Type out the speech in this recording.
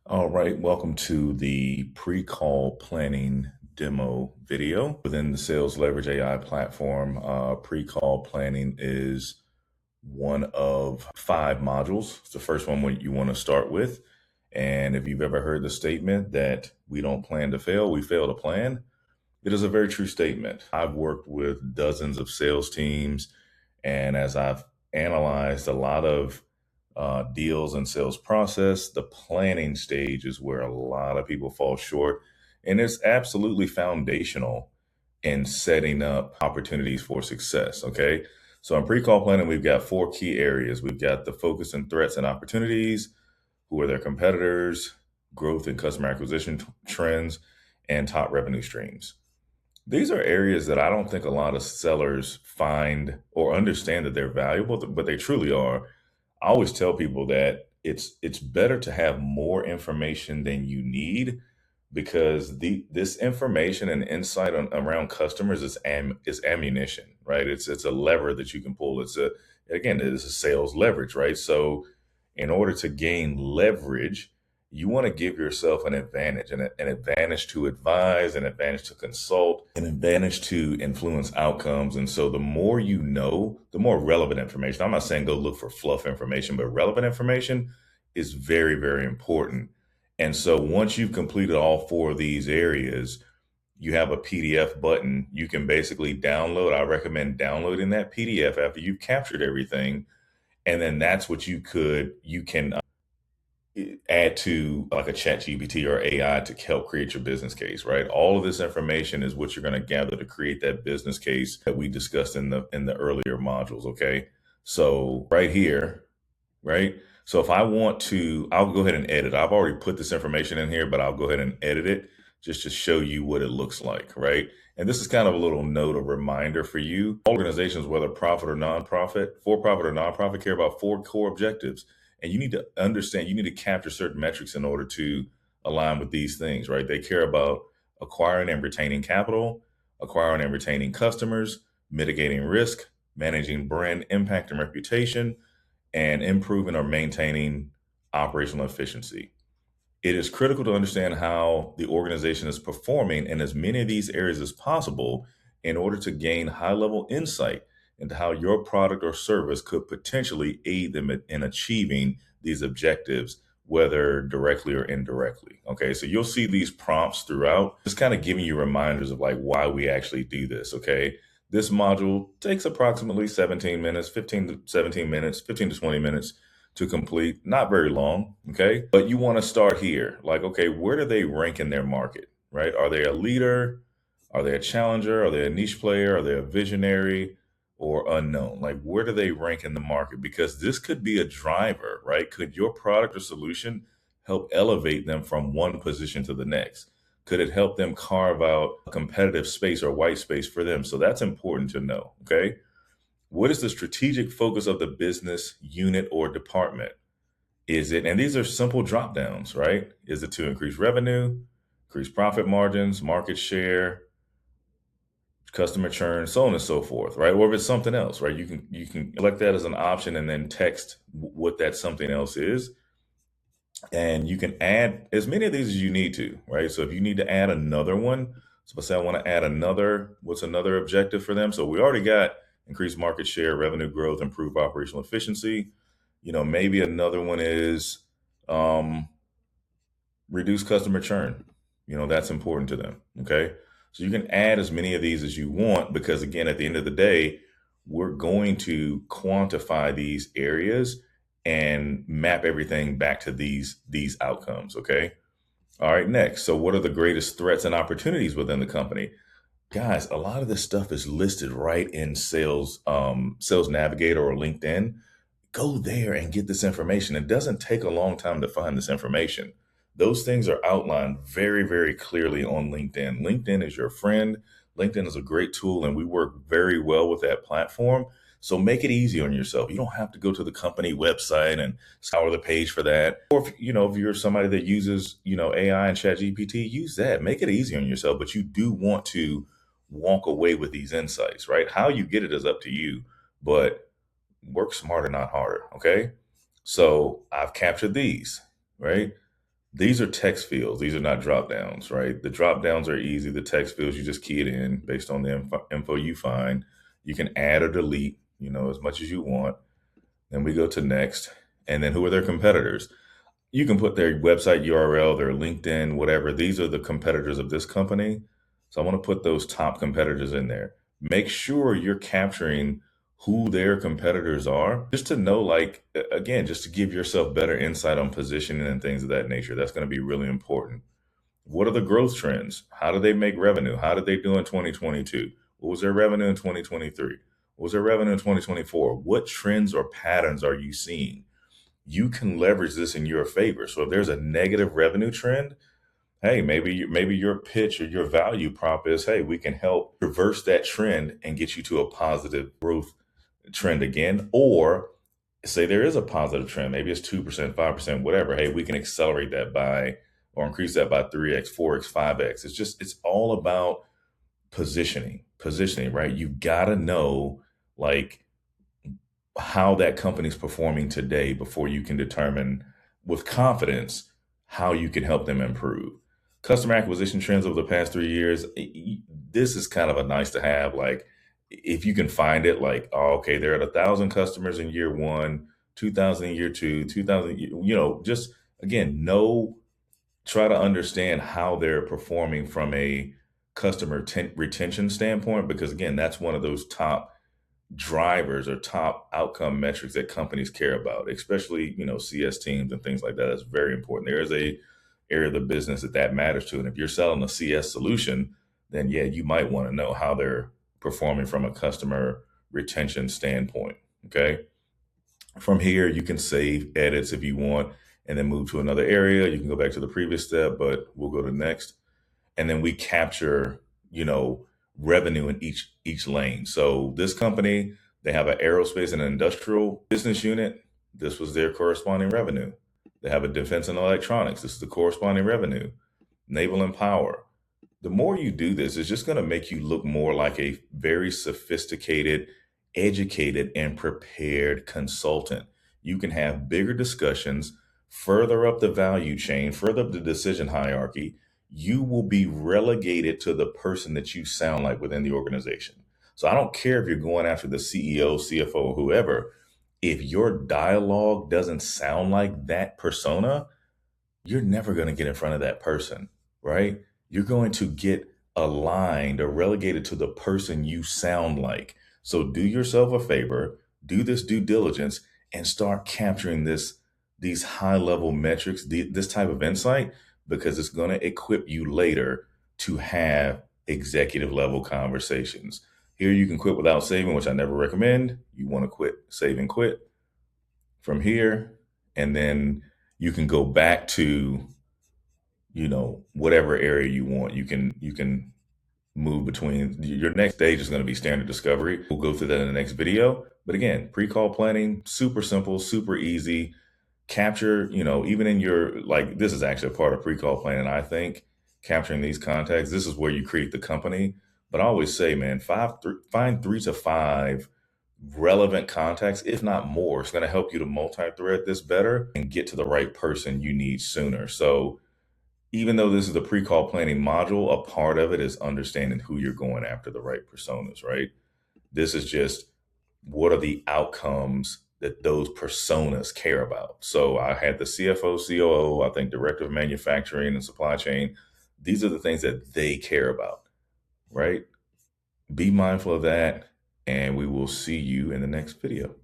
All right, welcome to the pre-call planning demo video within the Sales Leverage AI platform. Pre-call planning is one of 5 modules. It's the first one you want to start with. And if you've ever heard the statement that we don't plan to fail, we fail to plan, it is a very true statement. I've worked with dozens of sales teams, and as I've analyzed a lot of deals and sales process, the planning stage is where a lot of people fall short. And it's absolutely foundational in setting up opportunities for success. Okay. So in pre-call planning, we've got 4 key areas. We've got the focus and threats and opportunities, who are their competitors, growth and customer acquisition trends, and top revenue streams. These are areas that I don't think a lot of sellers find or understand that they're valuable, but they truly are. I always tell people that it's better to have more information than you need, because this information and insight around customers is ammunition, right? It's a lever that you can pull. It's a sales leverage, right? So in order to gain leverage, you want to give yourself an advantage, an advantage to advise, an advantage to consult, an advantage to influence outcomes. And so the more you know, the more relevant information. I'm not saying go look for fluff information, but relevant information is very, very important. And so once you've completed all 4 of these areas, you have a PDF button you can basically download. I recommend downloading that PDF after you've captured everything. And then that's what you can add to like a chat GPT or AI to help create your business case, right? All of this information is what you're going to gather to create that business case that we discussed in the earlier modules. Okay. So right here, right? So if I want to, I'll go ahead and edit. I've already put this information in here, but I'll go ahead and edit it just to show you what it looks like, right? And this is kind of a little note, a reminder for you. Organizations, whether profit or nonprofit, for profit or nonprofit, care about 4 core objectives. And you need to understand, you need to capture certain metrics in order to align with these things, right? They care about acquiring and retaining capital, acquiring and retaining customers, mitigating risk, managing brand impact and reputation, and improving or maintaining operational efficiency. It is critical to understand how the organization is performing in as many of these areas as possible in order to gain high level insight into how your product or service could potentially aid them in achieving these objectives, whether directly or indirectly. Okay, so you'll see these prompts throughout, just kind of giving you reminders of like why we actually do this. Okay, this module takes approximately 17 minutes, 15 to 17 minutes, 15 to 20 minutes to complete. Not very long, okay? But you want to start here. Like, okay, where do they rank in their market, right? Are they a leader? Are they a challenger? Are they a niche player? Are they a visionary or unknown? Like, where do they rank in the market? Because this could be a driver, right? Could your product or solution help elevate them from one position to the next? Could it help them carve out a competitive space or white space for them? So that's important to know, okay? What is the strategic focus of the business unit or department? Is it, and these are simple drop downs, right? Is it to increase revenue, increase profit margins, market share, customer churn, so on and so forth, right? Or if it's something else, right? You can select that as an option and then text what that something else is. And you can add as many of these as you need to, right? So if you need to add another one, so let's say I want to add another, what's another objective for them? So we already got increased market share, revenue growth, improve operational efficiency. Maybe another one is reduce customer churn. That's important to them. Okay. So you can add as many of these as you want, because again, at the end of the day, we're going to quantify these areas and map everything back to these outcomes. Okay. All right. Next. So what are the greatest threats and opportunities within the company? Guys, a lot of this stuff is listed right in Sales Navigator or LinkedIn. Go there and get this information. It doesn't take a long time to find this information. Those things are outlined very, very clearly on LinkedIn. LinkedIn is your friend. LinkedIn is a great tool, and we work very well with that platform. So make it easy on yourself. You don't have to go to the company website and scour the page for that. Or if you're somebody that uses, AI and Chat GPT, use that. Make it easy on yourself. But you do want to walk away with these insights, right? How you get it is up to you. But work smarter, not harder. Okay. So I've captured these, right? These are text fields. These are not drop downs, right? The drop downs are easy. The text fields, you just key it in based on the info you find. You can add or delete, as much as you want. Then we go to next. And then who are their competitors? You can put their website URL, their LinkedIn, whatever. These are the competitors of this company. So I want to put those top competitors in there. Make sure you're capturing who their competitors are, just to know, like, again, just to give yourself better insight on positioning and things of that nature. That's going to be really important. What are the growth trends? How do they make revenue? How did they do in 2022? What was their revenue in 2023? What was their revenue in 2024? What trends or patterns are you seeing? You can leverage this in your favor. So if there's a negative revenue trend, hey, maybe your pitch or your value prop is, hey, we can help reverse that trend and get you to a positive growth trend again. Or say there is a positive trend, maybe it's 2%, 5%, whatever. Hey, we can accelerate that by or increase that by 3x, 4x, 5x. It's all about positioning, right? You've got to know, like, how that company's performing today before you can determine with confidence how you can help them improve. Customer acquisition trends over the past 3 years, this is kind of a nice to have. Like, if you can find it, like, oh, okay, they're at 1,000 customers in year one, 2,000 in year two, 2,000, just again, try to understand how they're performing from a customer retention standpoint, because again, that's one of those top drivers or top outcome metrics that companies care about, especially, CS teams and things like that. That's very important. There is a area of the business that matters to. And if you're selling a CS solution, then yeah, you might want to know how they're performing from a customer retention standpoint. Okay. From here, you can save edits if you want, and then move to another area. You can go back to the previous step, but we'll go to next. And then we capture, revenue in each lane. So this company, they have an aerospace and industrial business unit. This was their corresponding revenue. They have a defense and electronics. This is the corresponding revenue. Naval and power. The more you do this, it's just going to make you look more like a very sophisticated, educated, and prepared consultant. You can have bigger discussions further up the value chain, further up the decision hierarchy. You will be relegated to the person that you sound like within the organization. So I don't care if you're going after the CEO, CFO, or whoever. If your dialogue doesn't sound like that persona, you're never going to get in front of that person, right? You're going to get aligned or relegated to the person you sound like. So do yourself a favor, do this due diligence, and start capturing these high level metrics, this type of insight, because it's going to equip you later to have executive level conversations. Here you can quit without saving, which I never recommend. You want to quit, save and quit from here, and then you can go back to, whatever area you want. You can move between. Your next stage is going to be standard discovery. We'll go through that in the next video. But again, pre-call planning, super simple, super easy. Capture, even in your, like, this is actually a part of pre-call planning, I think, capturing these contacts. This is where you create the company. But I always say, man, find 3 to 5 relevant contacts, if not more. It's going to help you to multi-thread this better and get to the right person you need sooner. So even though this is the pre-call planning module, a part of it is understanding who you're going after, the right personas, right? This is just, what are the outcomes that those personas care about? So I had the CFO, COO, I think director of manufacturing and supply chain. These are the things that they care about, right? Be mindful of that, and we will see you in the next video.